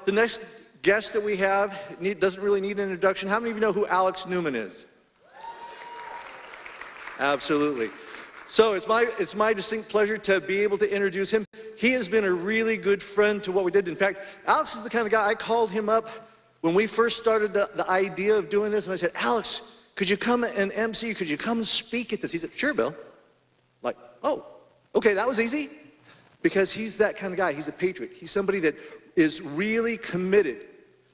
the next guest that we have doesn't really need an introduction. How many of you know who Alex Newman is? Absolutely. So it's my distinct pleasure to be able to introduce him. He has been a really good friend to what we did. In fact, Alex is the kind of guy, I called him up when we first started the idea of doing this, and I said, Alex, could you come and MC? Could you come speak at this? He said, sure, Bill. Like, oh, okay, that was easy. Because he's that kind of guy. He's a patriot. He's somebody that is really committed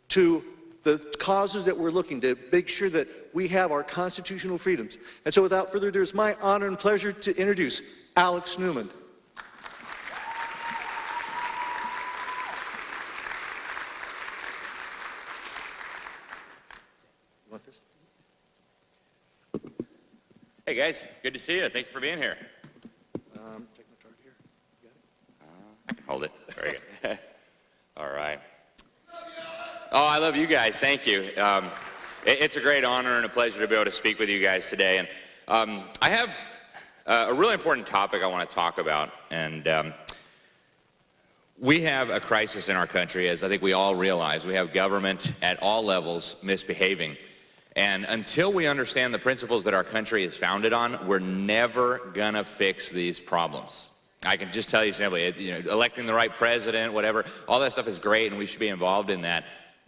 to the causes that we're looking to make sure that we have our constitutional freedoms. And so without further ado, it's my honor and pleasure to introduce Alex Newman. You want this? Hey guys, good to see you. Thank you for being here. Take my card here. You got it? I can hold it. Very good. All right. Oh, I love you guys. Thank you. It's a great honor and a pleasure to be able to speak with you guys today. And I have a really important topic I want to talk about. And we have a crisis in our country, as I think we all realize. We have government at all levels misbehaving. And until we understand the principles that our country is founded on, we're never going to fix these problems. I can just tell you simply, electing the right president, whatever, all that stuff is great and we should be involved in that.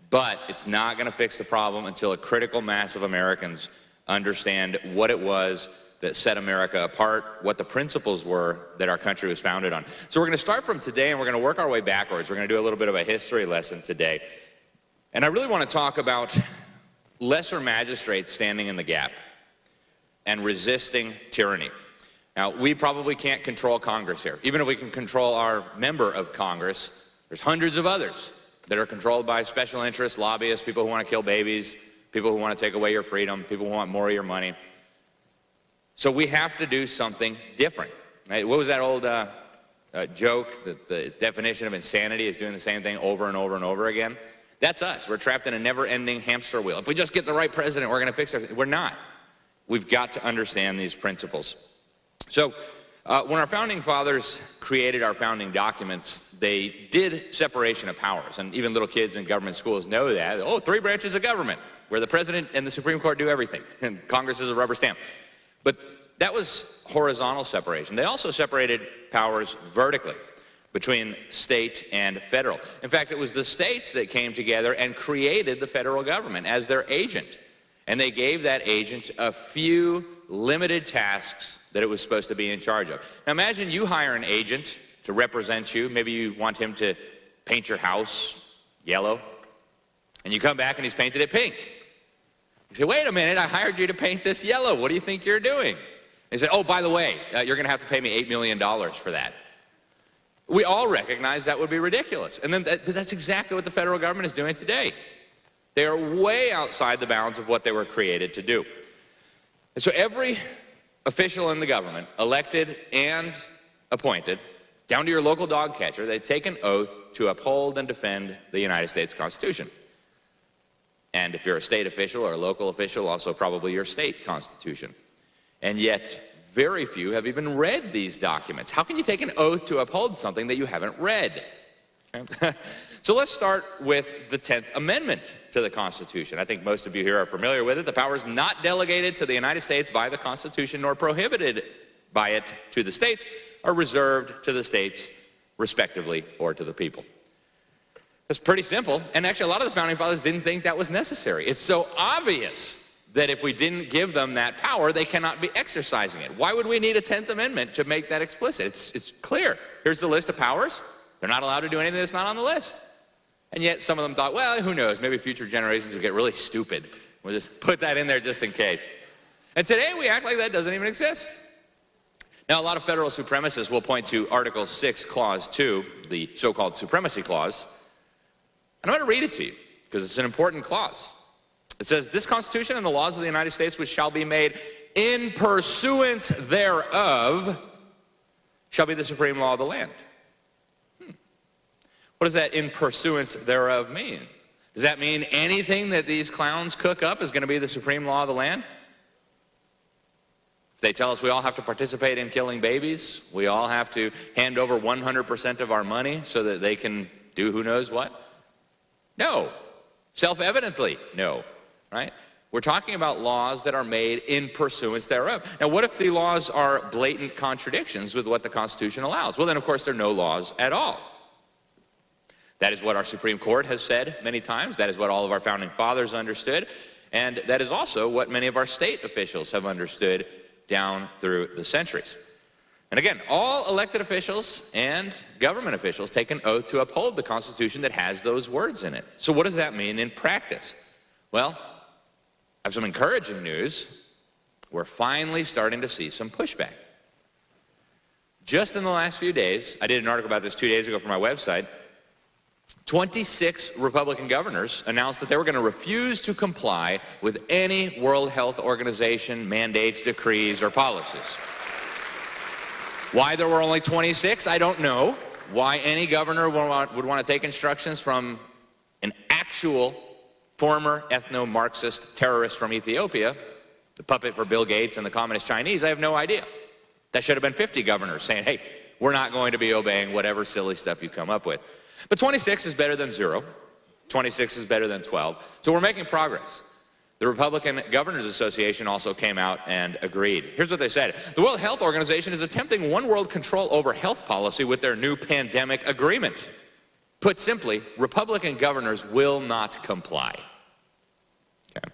But it's not going to fix the problem until a critical mass of Americans understand what it was that set America apart, what the principles were that our country was founded on. So we're going to start from today and we're going to work our way backwards. We're going to do a little bit of a history lesson today. And I really want to talk about lesser magistrates standing in the gap and resisting tyranny. Now, we probably can't control Congress here. Even if we can control our member of Congress, there's hundreds of others that are controlled by special interests, lobbyists, people who want to kill babies, people who want to take away your freedom, people who want more of your money. So we have to do something different. Right? What was that old joke that the definition of insanity is doing the same thing over and over and over again? That's us. We're trapped in a never-ending hamster wheel. If we just get the right president, we're going to fix everything. We're not. We've got to understand these principles. So when our founding fathers created our founding documents, they did separation of powers. And even little kids in government schools know that. Oh, 3 branches of government, where the president and the Supreme Court do everything. And Congress is a rubber stamp. But that was horizontal separation. They also separated powers vertically between state and federal. In fact, it was the states that came together and created the federal government as their agent. And they gave that agent a few limited tasks that it was supposed to be in charge of. Now imagine you hire an agent to represent you. Maybe you want him to paint your house yellow. And you come back and he's painted it pink. You say, wait a minute, I hired you to paint this yellow. What do you think you're doing? They say, oh, by the way, you're going to have to pay me $8 million for that. We all recognize that would be ridiculous. And then that's exactly what the federal government is doing today. They are way outside the bounds of what they were created to do. And so every official in the government, elected and appointed, down to your local dog catcher, they take an oath to uphold and defend the United States Constitution. And if you're a state official or a local official, also probably your state constitution. And yet, very few have even read these documents. How can you take an oath to uphold something that you haven't read? Okay. So let's start with the 10th Amendment to the Constitution. I think most of you here are familiar with it. The powers not delegated to the United States by the Constitution nor prohibited by it to the states are reserved to the states respectively or to the people. It's pretty simple, and actually a lot of the Founding Fathers didn't think that was necessary. It's so obvious that if we didn't give them that power, they cannot be exercising it. Why would we need a 10th Amendment to make that explicit? It's clear. Here's the list of powers. They're not allowed to do anything that's not on the list. And yet some of them thought, well, who knows, maybe future generations will get really stupid. We'll just put that in there just in case. And today we act like that doesn't even exist. Now a lot of federal supremacists will point to Article 6, Clause 2, the so-called Supremacy Clause. And I'm going to read it to you because it's an important clause. It says, this Constitution and the laws of the United States which shall be made in pursuance thereof shall be the supreme law of the land. What does that in pursuance thereof mean? Does that mean anything that these clowns cook up is going to be the supreme law of the land? If they tell us we all have to participate in killing babies, we all have to hand over 100% of our money so that they can do who knows what, No. Self-evidently, no, right? We're talking about laws that are made in pursuance thereof. Now, what if the laws are blatant contradictions with what the Constitution allows? Well, then, of course, there are no laws at all. That is what our Supreme Court has said many times. That is what all of our founding fathers understood. And that is also what many of our state officials have understood down through the centuries. And again, all elected officials and government officials take an oath to uphold the Constitution that has those words in it. So what does that mean in practice? Well, I have some encouraging news. We're finally starting to see some pushback. Just in the last few days, I did an article about this 2 days ago for my website, 26 Republican governors announced that they were going to refuse to comply with any World Health Organization mandates, decrees, or policies. Why there were only 26, I don't know. Why any governor would want to take instructions from an actual former ethno-Marxist terrorist from Ethiopia, the puppet for Bill Gates and the Communist Chinese, I have no idea. That should have been 50 governors saying, hey, we're not going to be obeying whatever silly stuff you come up with. But 26 is better than 0. 26 is better than 12. So we're making progress. The Republican Governors Association also came out and agreed. Here's what they said. The World Health Organization is attempting one world control over health policy with their new pandemic agreement. Put simply, Republican governors will not comply. Okay.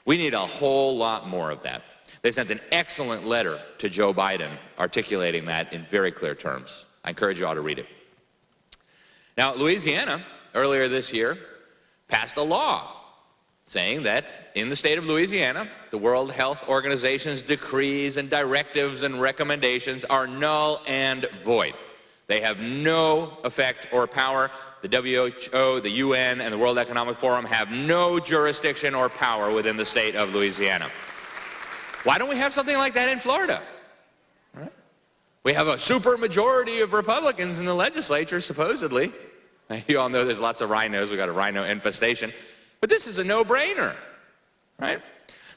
We need a whole lot more of that. They sent an excellent letter to Joe Biden articulating that in very clear terms. I encourage you all to read it. Now, Louisiana, earlier this year, passed a law saying that in the state of Louisiana, the World Health Organization's decrees and directives and recommendations are null and void. They have no effect or power. The WHO, the UN, and the World Economic Forum have no jurisdiction or power within the state of Louisiana. Why don't we have something like that in Florida? Right? We have a supermajority of Republicans in the legislature, supposedly. You all know there's lots of rhinos. We've got a rhino infestation. But this is a no-brainer, right?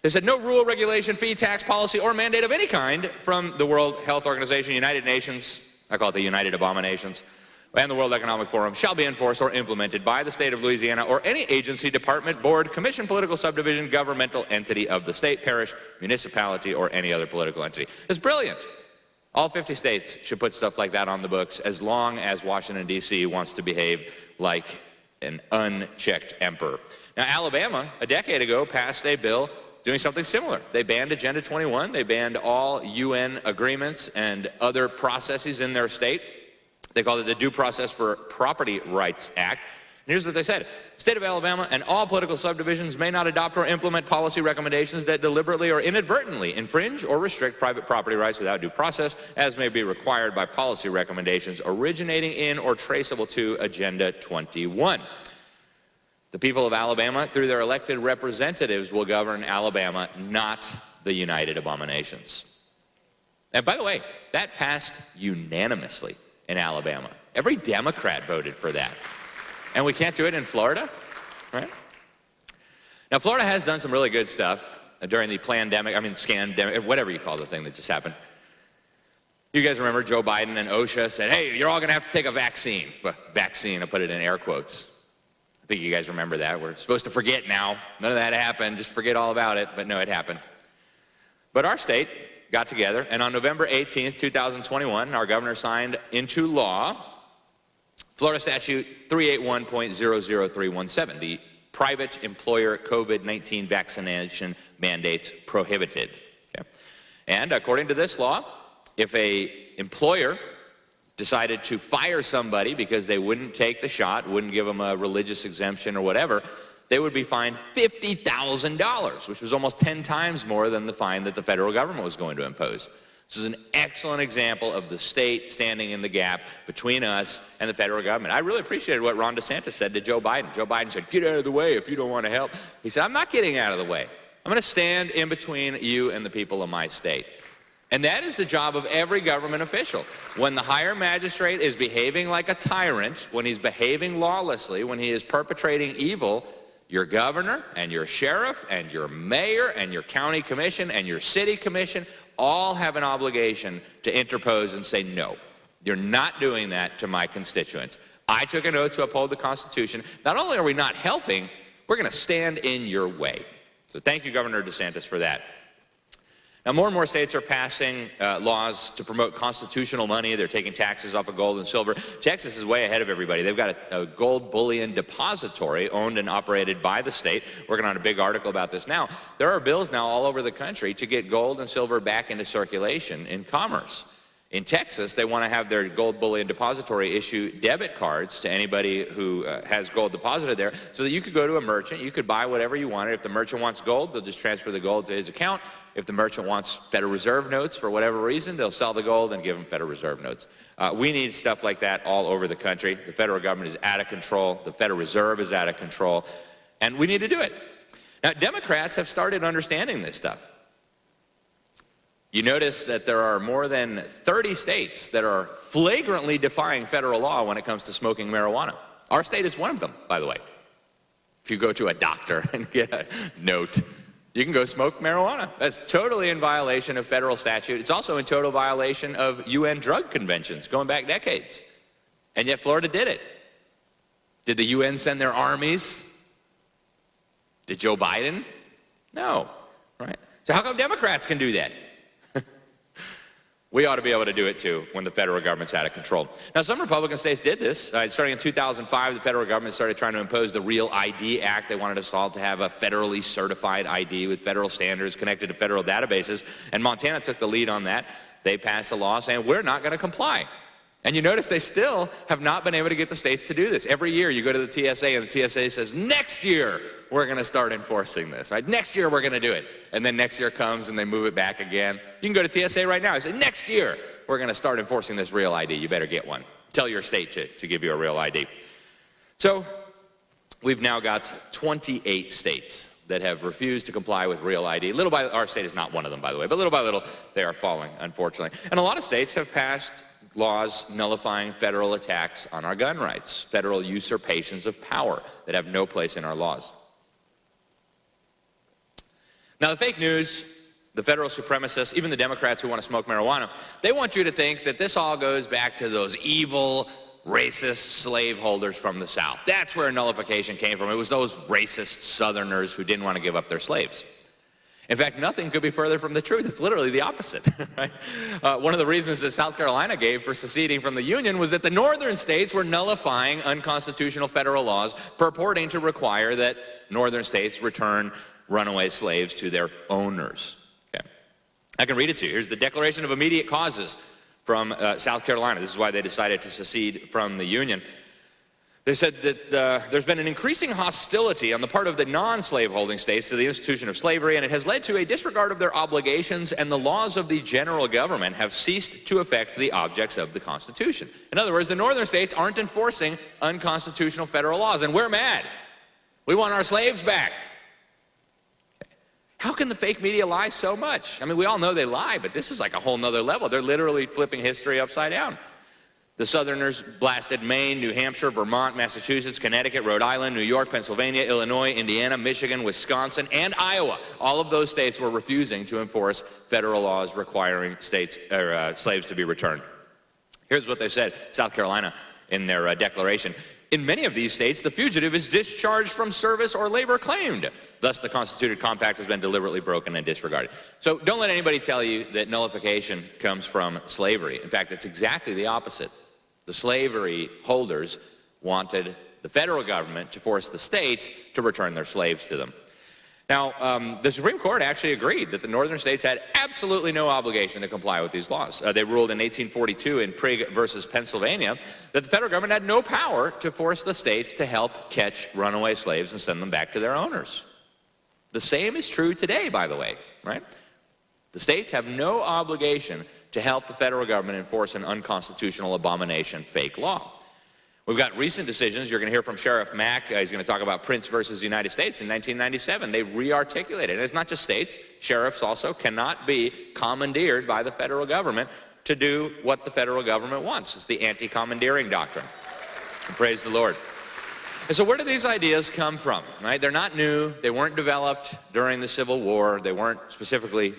They said no rule, regulation, fee, tax, policy, or mandate of any kind from the World Health Organization, United Nations, I call it the United Abominations, and the World Economic Forum shall be enforced or implemented by the state of Louisiana or any agency, department, board, commission, political subdivision, governmental entity of the state, parish, municipality, or any other political entity. It's brilliant. All 50 states should put stuff like that on the books as long as Washington, D.C. wants to behave like an unchecked emperor. Now, Alabama, a decade ago, passed a bill doing something similar. They banned Agenda 21. They banned all UN agreements and other processes in their state. They called it the Due Process for Property Rights Act. And here's what they said. The state of Alabama and all political subdivisions may not adopt or implement policy recommendations that deliberately or inadvertently infringe or restrict private property rights without due process, as may be required by policy recommendations originating in or traceable to Agenda 21. The people of Alabama, through their elected representatives, will govern Alabama, not the United Abominations. And by the way, that passed unanimously in Alabama. Every Democrat voted for that. And we can't do it in Florida, right? Now, Florida has done some really good stuff during the scandemic, whatever you call the thing that just happened. You guys remember Joe Biden and OSHA said, hey, you're all going to have to take a vaccine. Well, vaccine, I put it in air quotes. I think you guys remember that. We're supposed to forget now. None of that happened. Just forget all about it. But no, it happened. But our state got together, and on November 18th, 2021, our governor signed into law Florida Statute 381.00317, the private employer COVID-19 vaccination mandates prohibited. Okay? And according to this law, if an employer decided to fire somebody because they wouldn't take the shot, wouldn't give them a religious exemption or whatever, they would be fined $50,000, which was almost 10 times more than the fine that the federal government was going to impose. This is an excellent example of the state standing in the gap between us and the federal government. I really appreciated what Ron DeSantis said to Joe Biden. Joe Biden said, get out of the way if you don't want to help. He said, I'm not getting out of the way. I'm going to stand in between you and the people of my state. And that is the job of every government official. When the higher magistrate is behaving like a tyrant, when he's behaving lawlessly, when he is perpetrating evil, your governor and your sheriff and your mayor and your county commission and your city commission all have an obligation to interpose and say, no, you're not doing that to my constituents. I took an oath to uphold the Constitution. Not only are we not helping, we're going to stand in your way. So thank you, Governor DeSantis, for that. Now, more and more states are passing laws to promote constitutional money. They're taking taxes off of gold and silver. Texas is way ahead of everybody. They've got a gold bullion depository owned and operated by the state. Working on a big article about this now. There are bills now all over the country to get gold and silver back into circulation in commerce. In Texas, they want to have their gold bullion depository issue debit cards to anybody who has gold deposited there, so that you could go to a merchant, you could buy whatever you wanted. If the merchant wants gold, they'll just transfer the gold to his account. If the merchant wants Federal Reserve notes for whatever reason, they'll sell the gold and give them Federal Reserve notes. We need stuff like that all over the country. The federal government is out of control. The Federal Reserve is out of control. And we need to do it. Now, Democrats have started understanding this stuff. You notice that there are more than 30 states that are flagrantly defying federal law when it comes to smoking marijuana. Our state is one of them, by the way. If you go to a doctor and get a note, you can go smoke marijuana. That's totally in violation of federal statute. It's also in total violation of UN drug conventions going back decades. And yet Florida did it. Did the UN send their armies? Did Joe Biden? No, right? So how come Democrats can do that? We ought to be able to do it too when the federal government's out of control. Now, some Republican states did this. Starting in 2005, the federal government started trying to impose the Real ID Act. They wanted us all to have a federally certified ID with federal standards connected to federal databases. And Montana took the lead on that. They passed a law saying, we're not going to comply. And you notice they still have not been able to get the states to do this. Every year you go to the TSA and the TSA says, next year we're going to start enforcing this, right? Next year we're going to do it. And then next year comes and they move it back again. You can go to TSA right now and say, next year we're going to start enforcing this Real ID. You better get one. Tell your state to give you a Real ID. So we've now got 28 states that have refused to comply with Real ID. Little by, our state is not one of them, by the way, but little by little they are falling, unfortunately. And a lot of states have passed laws nullifying federal attacks on our gun rights, federal usurpations of power that have no place in our laws. Now, the fake news, the federal supremacists, even the Democrats who want to smoke marijuana, they want you to think that this all goes back to those evil, racist slaveholders from the South. That's where nullification came from. It was those racist Southerners who didn't want to give up their slaves. In fact, nothing could be further from the truth. It's literally the opposite. Right? One of the reasons that South Carolina gave for seceding from the Union was that the northern states were nullifying unconstitutional federal laws purporting to require that northern states return runaway slaves to their owners. Okay. I can read it to you. Here's the Declaration of Immediate Causes from South Carolina. This is why they decided to secede from the Union. They said that there's been an increasing hostility on the part of the non-slaveholding states to the institution of slavery, and it has led to a disregard of their obligations, and the laws of the general government have ceased to affect the objects of the Constitution. In other words, the northern states aren't enforcing unconstitutional federal laws, and we're mad. We want our slaves back. How can the fake media lie so much? I mean, we all know they lie, but this is like a whole nother level. They're literally flipping history upside down. The Southerners blasted Maine, New Hampshire, Vermont, Massachusetts, Connecticut, Rhode Island, New York, Pennsylvania, Illinois, Indiana, Michigan, Wisconsin, and Iowa. All of those states were refusing to enforce federal laws requiring states or slaves to be returned. Here's what they said, South Carolina, in their declaration. In many of these states, the fugitive is discharged from service or labor claimed. Thus, the constituted compact has been deliberately broken and disregarded. So don't let anybody tell you that nullification comes from slavery. In fact, it's exactly the opposite. The slavery holders wanted the federal government to force the states to return their slaves to them. Now, the Supreme Court actually agreed that the northern states had absolutely no obligation to comply with these laws. They ruled in 1842 in Prigg versus Pennsylvania that the federal government had no power to force the states to help catch runaway slaves and send them back to their owners. The same is true today, by the way, right? The states have no obligation to help the federal government enforce an unconstitutional abomination, fake law. We've got recent decisions. You're going to hear from Sheriff Mack. He's going to talk about Prince versus the United States in 1997. They re-articulated. And it's not just states. Sheriffs also cannot be commandeered by the federal government to do what the federal government wants. It's the anti-commandeering doctrine. And praise the Lord. And so where do these ideas come from? Right? They're not new. They weren't developed during the Civil War. They weren't specifically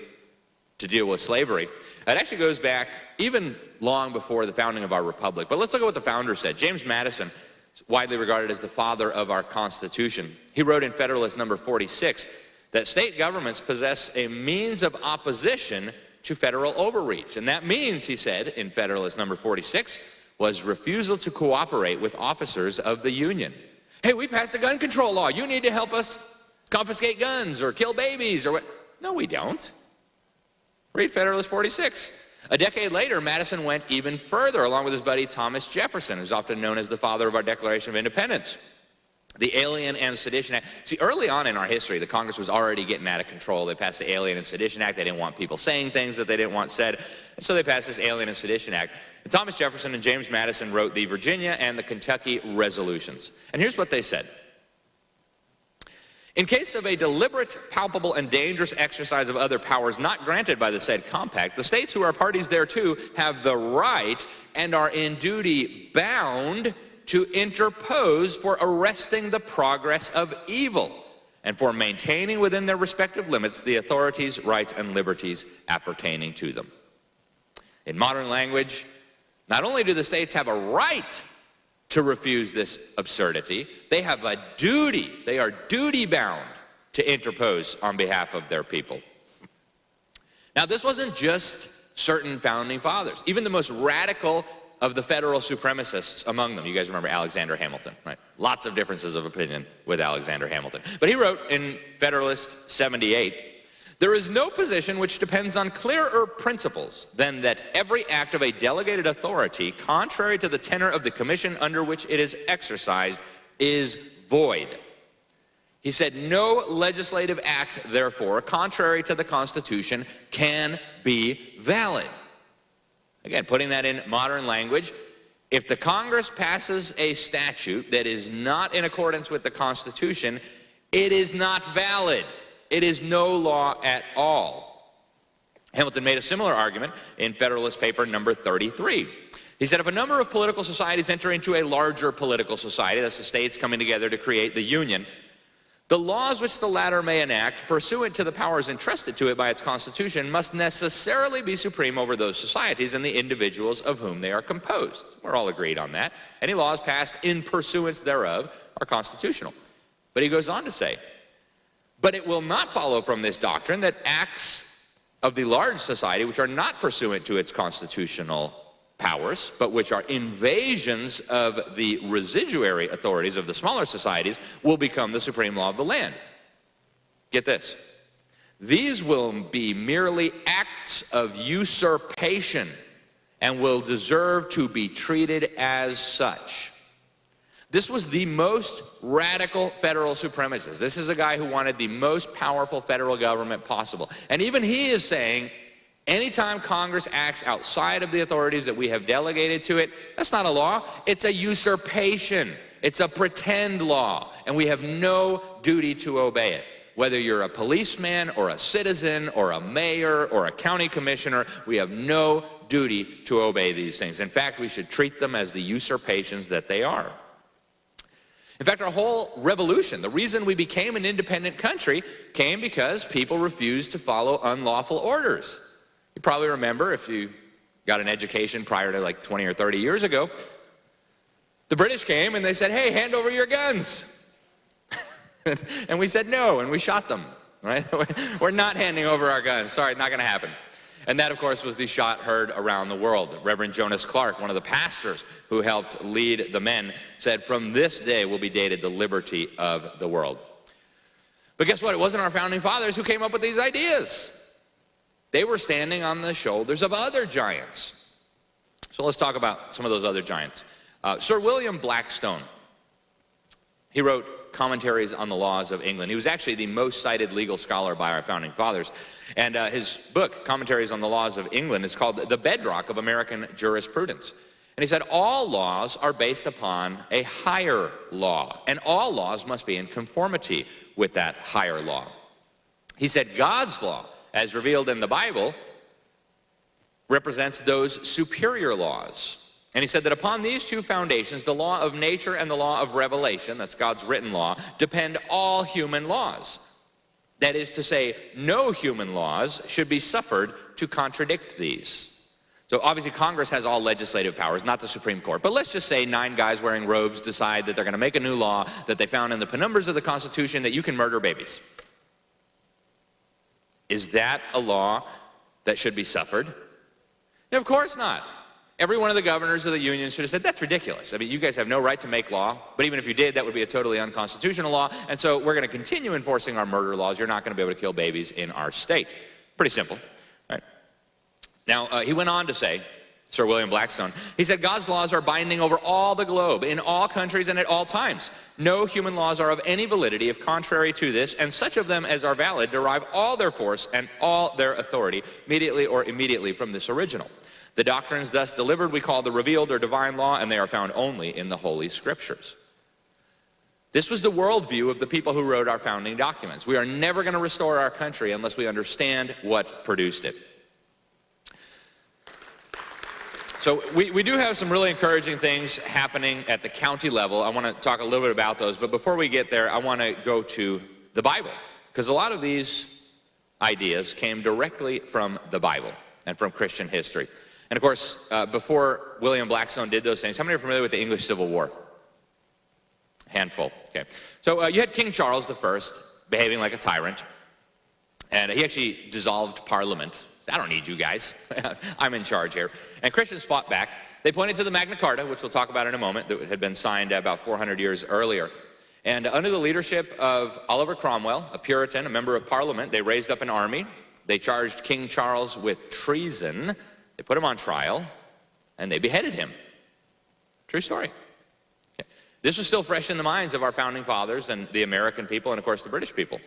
to deal with slavery. It actually goes back even long before the founding of our republic. But let's look at what the founder said. James Madison, widely regarded as the father of our Constitution. He wrote in Federalist number 46 that state governments possess a means of opposition to federal overreach. And that means, he said in Federalist number 46, was refusal to cooperate with officers of the Union. Hey, we passed a gun control law. You need to help us confiscate guns or kill babies or what? No, we don't. Read Federalist 46. A decade later, Madison went even further, along with his buddy Thomas Jefferson, who's often known as the father of our Declaration of Independence. The Alien and Sedition Act. See, early on in our history, the Congress was already getting out of control. They passed the Alien and Sedition Act. They didn't want people saying things that they didn't want said. And so they passed this Alien and Sedition Act. And Thomas Jefferson and James Madison wrote the Virginia and the Kentucky resolutions. And here's what they said. In case of a deliberate, palpable, and dangerous exercise of other powers not granted by the said compact, the states who are parties thereto have the right and are in duty bound to interpose for arresting the progress of evil and for maintaining within their respective limits the authorities, rights, and liberties appertaining to them. In modern language, not only do the states have a right to refuse this absurdity, they have a duty. They are duty-bound to interpose on behalf of their people. Now, this wasn't just certain founding fathers. Even the most radical of the federal supremacists among them. You guys remember Alexander Hamilton, right? Lots of differences of opinion with Alexander Hamilton. But he wrote in Federalist 78, "There is no position which depends on clearer principles than that every act of a delegated authority, contrary to the tenor of the commission under which it is exercised, is void." He said, no legislative act, therefore, contrary to the Constitution, can be valid. Again, putting that in modern language, if the Congress passes a statute that is not in accordance with the Constitution, it is not valid. It is no law at all. Hamilton made a similar argument in Federalist Paper number 33. He said, if a number of political societies enter into a larger political society, that's the states coming together to create the Union, the laws which the latter may enact, pursuant to the powers entrusted to it by its Constitution, must necessarily be supreme over those societies and the individuals of whom they are composed. We're all agreed on that. Any laws passed in pursuance thereof are constitutional. But he goes on to say, but it will not follow from this doctrine that acts of the large society which are not pursuant to its constitutional powers, but which are invasions of the residuary authorities of the smaller societies, will become the supreme law of the land. Get this. These will be merely acts of usurpation and will deserve to be treated as such. This was the most radical federal supremacist. This is a guy who wanted the most powerful federal government possible. And even he is saying, anytime Congress acts outside of the authorities that we have delegated to it, that's not a law, it's a usurpation. It's a pretend law, and we have no duty to obey it. Whether you're a policeman or a citizen or a mayor or a county commissioner, we have no duty to obey these things. In fact, we should treat them as the usurpations that they are. In fact, our whole revolution, the reason we became an independent country, came because people refused to follow unlawful orders. You probably remember, if you got an education prior to like 20 or 30 years ago, the British came and they said, hey, hand over your guns. And we said no, and we shot them, right? We're not handing over our guns. Sorry, not going to happen. And that, of course, was the shot heard around the world. Reverend Jonas Clark, one of the pastors who helped lead the men, said, from this day will be dated the liberty of the world. But guess what? It wasn't our founding fathers who came up with these ideas. They were standing on the shoulders of other giants. So let's talk about some of those other giants. Sir William Blackstone, he wrote commentaries on the laws of England. He was actually the most cited legal scholar by our founding fathers. And his book, Commentaries on the Laws of England, is called The Bedrock of American Jurisprudence. And he said, all laws are based upon a higher law, and all laws must be in conformity with that higher law. He said, God's law, as revealed in the Bible, represents those superior laws. And he said that upon these two foundations, the law of nature and the law of revelation, that's God's written law, depend all human laws. That is to say, no human laws should be suffered to contradict these. So obviously Congress has all legislative powers, not the Supreme Court. But let's just say 9 guys wearing robes decide that they're going to make a new law that they found in the penumbras of the Constitution that you can murder babies. Is that a law that should be suffered? No, of course not. Every one of the governors of the union should have said, that's ridiculous. I mean, you guys have no right to make law, but even if you did, that would be a totally unconstitutional law, and so we're going to continue enforcing our murder laws. You're not going to be able to kill babies in our state. Pretty simple. Right? Now, he went on to say, Sir William Blackstone, he said, God's laws are binding over all the globe, in all countries and at all times. No human laws are of any validity if contrary to this, and such of them as are valid derive all their force and all their authority, immediately or immediately from this original. The doctrines thus delivered we call the revealed or divine law, and they are found only in the Holy Scriptures. This was the worldview of the people who wrote our founding documents. We are never going to restore our country unless we understand what produced it. So we do have some really encouraging things happening at the county level. I want to talk a little bit about those, but before we get there, I want to go to the Bible, because a lot of these ideas came directly from the Bible and from Christian history. And of course, before William Blackstone did those things, how many are familiar with the English Civil War? Handful, okay. So you had King Charles I behaving like a tyrant, and he actually dissolved Parliament. I don't need you guys. I'm in charge here. And Christians fought back. They pointed to the Magna Carta, which we'll talk about in a moment, that had been signed about 400 years earlier. And under the leadership of Oliver Cromwell, a Puritan, a member of Parliament, they raised up an army. They charged King Charles with treason. They put him on trial, and they beheaded him. True story. Okay. This was still fresh in the minds of our founding fathers and the American people and, of course, the British people.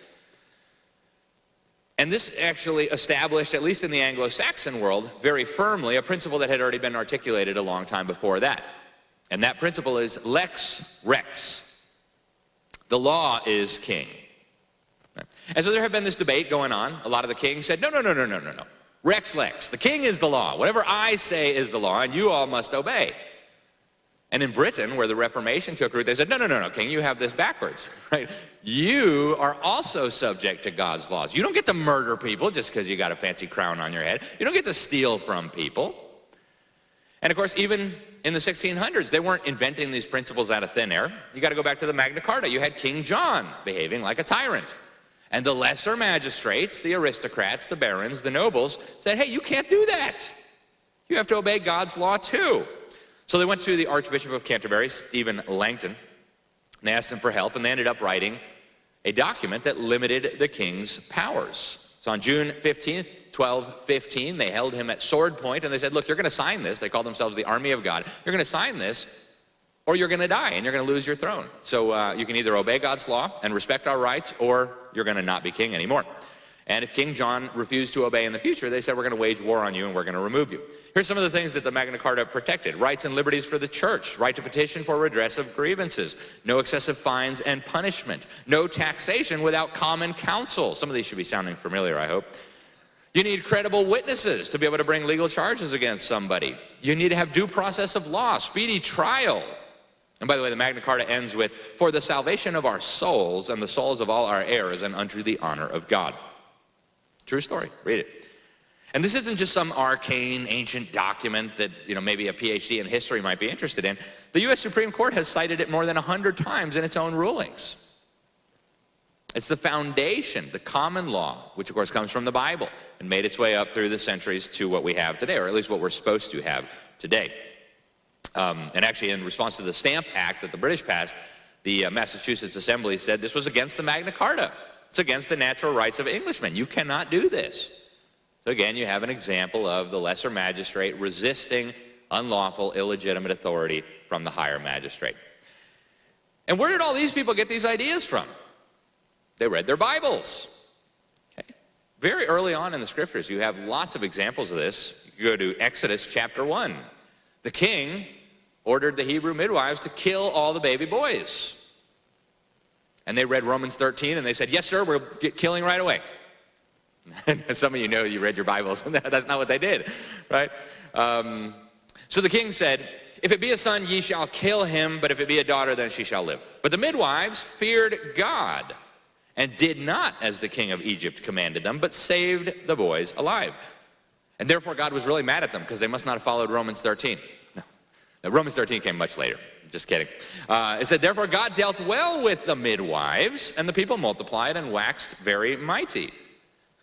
And this actually established, at least in the Anglo-Saxon world, very firmly a principle that had already been articulated a long time before that. And that principle is lex rex. The law is king. And so there had been this debate going on. A lot of the kings said, no. Rex lex. The king is the law. Whatever I say is the law, and you all must obey. And in Britain, where the Reformation took root, they said, no, king, you have this backwards, right? You are also subject to God's laws. You don't get to murder people just because you got a fancy crown on your head. You don't get to steal from people. And of course, even in the 1600s, they weren't inventing these principles out of thin air. You got to go back to the Magna Carta. You had King John behaving like a tyrant. And the lesser magistrates, the aristocrats, the barons, the nobles, said, hey, you can't do that. You have to obey God's law too. So they went to the Archbishop of Canterbury, Stephen Langton, and they asked him for help, and they ended up writing a document that limited the king's powers. So on June 15th, 1215, they held him at sword point, and they said, look, you're going to sign this. They called themselves the Army of God. You're going to sign this, or you're going to die, and you're going to lose your throne. So you can either obey God's law and respect our rights, or you're going to not be king anymore. And if King John refused to obey in the future, they said, we're going to wage war on you and we're going to remove you. Here's some of the things that the Magna Carta protected. Rights and liberties for the church, right to petition for redress of grievances, no excessive fines and punishment, no taxation without common counsel. Some of these should be sounding familiar, I hope. You need credible witnesses to be able to bring legal charges against somebody. You need to have due process of law, speedy trial. And by the way, the Magna Carta ends with, for the salvation of our souls and the souls of all our heirs and unto the honor of God. True story. Read it. And this isn't just some arcane, ancient document that, maybe a PhD in history might be interested in. The U.S. Supreme Court has cited it more than 100 times in its own rulings. It's the foundation, the common law, which of course comes from the Bible and made its way up through the centuries to what we have today, or at least what we're supposed to have today. And actually, in response to the Stamp Act that the British passed, the Massachusetts Assembly said this was against the Magna Carta. It's against the natural rights of Englishmen. You cannot do this. So again, you have an example of the lesser magistrate resisting unlawful, illegitimate authority from the higher magistrate. And where did all these people get these ideas from? They read their Bibles. Okay. Very early on in the scriptures, you have lots of examples of this. You go to Exodus chapter 1. The king ordered the Hebrew midwives to kill all the baby boys. And they read Romans 13, and they said, yes, sir, we're killing right away. Some of you know you read your Bibles. That's not what they did, right? So the king said, if it be a son, ye shall kill him, but if it be a daughter, then she shall live. But the midwives feared God and did not as the king of Egypt commanded them, but saved the boys alive. And therefore God was really mad at them because they must not have followed Romans 13. No, Romans 13 came much later. Just kidding. It said, therefore God dealt well with the midwives, and the people multiplied and waxed very mighty.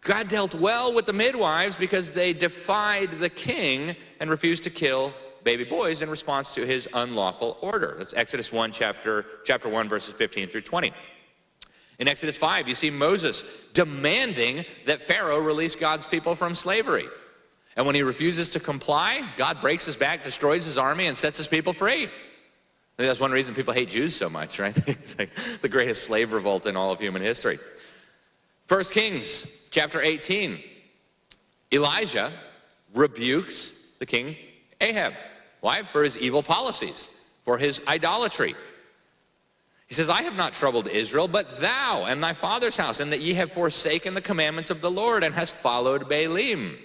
God dealt well with the midwives because they defied the king and refused to kill baby boys in response to his unlawful order. That's Exodus 1, chapter 1, verses 15 through 20. In Exodus 5, you see Moses demanding that Pharaoh release God's people from slavery. And when he refuses to comply, God breaks his back, destroys his army, and sets his people free. I think that's one reason people hate Jews so much, right? It's like the greatest slave revolt in all of human history. 1 Kings chapter 18, Elijah rebukes the king Ahab. Why? For his evil policies, for his idolatry. He says, I have not troubled Israel, but thou and thy father's house, and that ye have forsaken the commandments of the Lord and hast followed Baalim.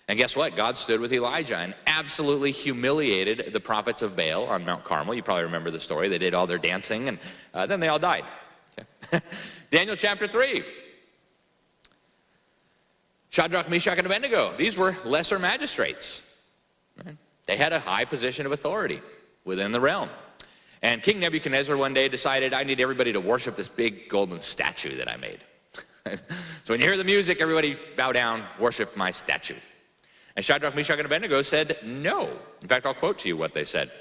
And guess what? God stood with Elijah and absolutely humiliated the prophets of Baal on Mount Carmel. You probably remember the story. They did all their dancing, and then they all died. Okay. Daniel chapter 3. Shadrach, Meshach, and Abednego. These were lesser magistrates. Right? They had a high position of authority within the realm. And King Nebuchadnezzar one day decided, I need everybody to worship this big golden statue that I made. So when you hear the music, everybody bow down, worship my statue. And Shadrach, Meshach, and Abednego said, no. In fact, I'll quote to you what they said.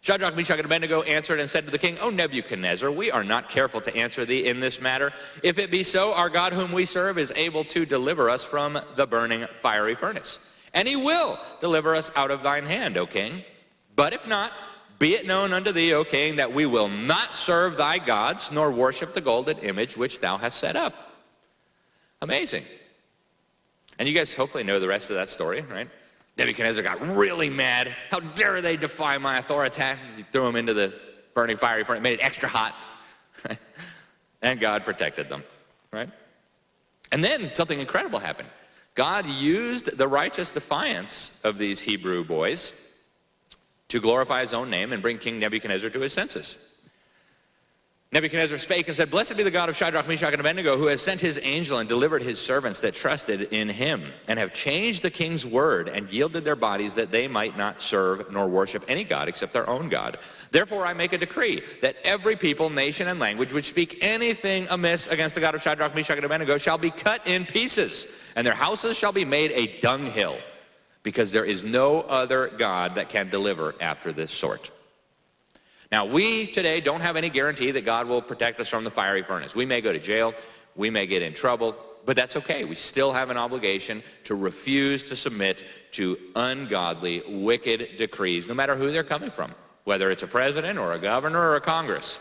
Shadrach, Meshach, and Abednego answered and said to the king, O Nebuchadnezzar, we are not careful to answer thee in this matter. If it be so, our God whom we serve is able to deliver us from the burning fiery furnace. And he will deliver us out of thine hand, O king. But if not, be it known unto thee, O king, that we will not serve thy gods, nor worship the golden image which thou hast set up. Amazing. And you guys hopefully know the rest of that story, right? Nebuchadnezzar got really mad. How dare they defy my authority? He threw him into the burning fiery furnace, made it extra hot. Right? And God protected them, right? And then something incredible happened. God used the righteous defiance of these Hebrew boys to glorify his own name and bring King Nebuchadnezzar to his senses. Nebuchadnezzar spake and said, Blessed be the God of Shadrach, Meshach, and Abednego, who has sent his angel and delivered his servants that trusted in him, and have changed the king's word and yielded their bodies that they might not serve nor worship any god except their own God. Therefore I make a decree that every people, nation, and language which speak anything amiss against the God of Shadrach, Meshach, and Abednego shall be cut in pieces, and their houses shall be made a dunghill, because there is no other God that can deliver after this sort. Now, we today don't have any guarantee that God will protect us from the fiery furnace. We may go to jail, we may get in trouble, but that's okay. We still have an obligation to refuse to submit to ungodly, wicked decrees, no matter who they're coming from, whether it's a president or a governor or a Congress.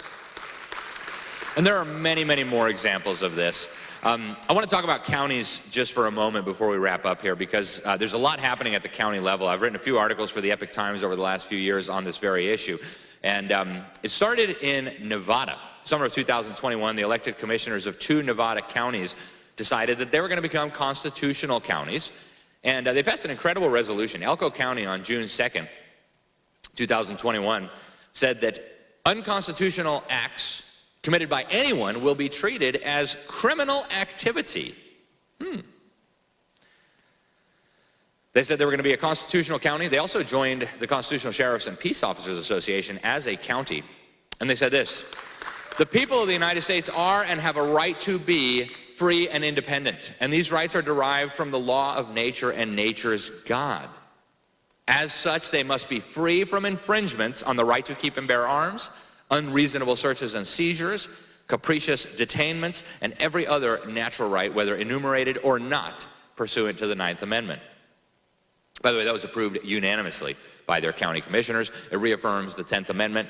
And there are many, many more examples of this. I want to talk about counties just for a moment before we wrap up here, because there's a lot happening at the county level. I've written a few articles for the Epic Times over the last few years on this very issue. And it started in Nevada. Summer of 2021, the elected commissioners of 2 Nevada counties decided that they were going to become constitutional counties. And they passed an incredible resolution. Elco County on June 2nd, 2021, said that unconstitutional acts committed by anyone will be treated as criminal activity. They said they were going to be a constitutional county. They also joined the Constitutional Sheriffs and Peace Officers Association as a county. And they said this: the people of the United States are and have a right to be free and independent. And these rights are derived from the law of nature and nature's God. As such, they must be free from infringements on the right to keep and bear arms, unreasonable searches and seizures, capricious detainments, and every other natural right, whether enumerated or not, pursuant to the 9th Amendment. By the way, that was approved unanimously by their county commissioners. It reaffirms the 10th Amendment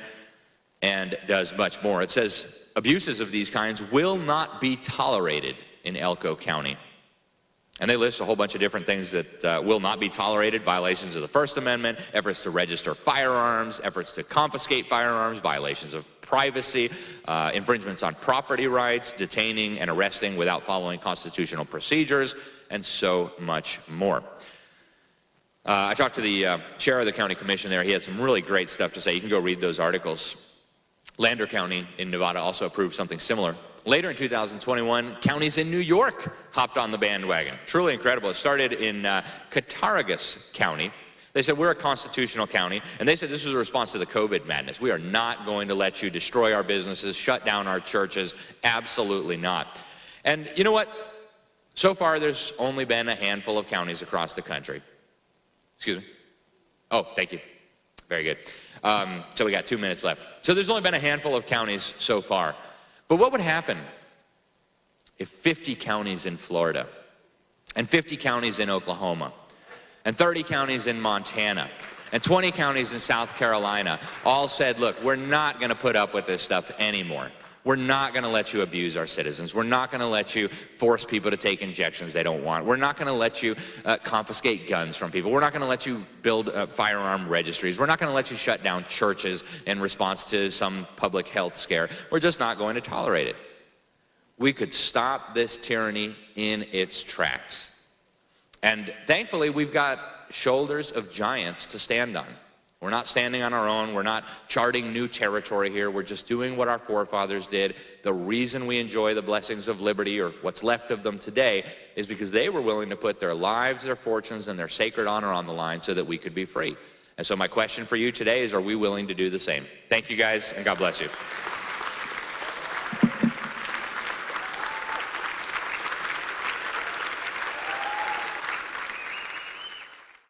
and does much more. It says abuses of these kinds will not be tolerated in Elco County. And they list a whole bunch of different things that will not be tolerated: violations of the First Amendment, efforts to register firearms, efforts to confiscate firearms, violations of privacy, infringements on property rights, detaining and arresting without following constitutional procedures, and so much more. I talked to the chair of the county commission there. He had some really great stuff to say. You can go read those articles. Lander County in Nevada also approved something similar. Later in 2021, counties in New York hopped on the bandwagon. Truly incredible. It started in Cattaraugus County. They said, we're a constitutional county, and they said this was a response to the COVID madness. We are not going to let you destroy our businesses, shut down our churches. Absolutely not. And you know what? So far, there's only been a handful of counties across the country. Excuse me? Oh, thank you. Very good. So we got 2 minutes left. So there's only been a handful of counties so far. But what would happen if 50 counties in Florida, and 50 counties in Oklahoma, and 30 counties in Montana, and 20 counties in South Carolina all said, look, we're not going to put up with this stuff anymore. We're not going to let you abuse our citizens. We're not going to let you force people to take injections they don't want. We're not going to let you confiscate guns from people. We're not going to let you build firearm registries. We're not going to let you shut down churches in response to some public health scare. We're just not going to tolerate it. We could stop this tyranny in its tracks. And thankfully, we've got shoulders of giants to stand on. We're not standing on our own. We're not charting new territory here. We're just doing what our forefathers did. The reason we enjoy the blessings of liberty, or what's left of them today, is because they were willing to put their lives, their fortunes, and their sacred honor on the line so that we could be free. And so my question for you today is, are we willing to do the same? Thank you guys, and God bless you.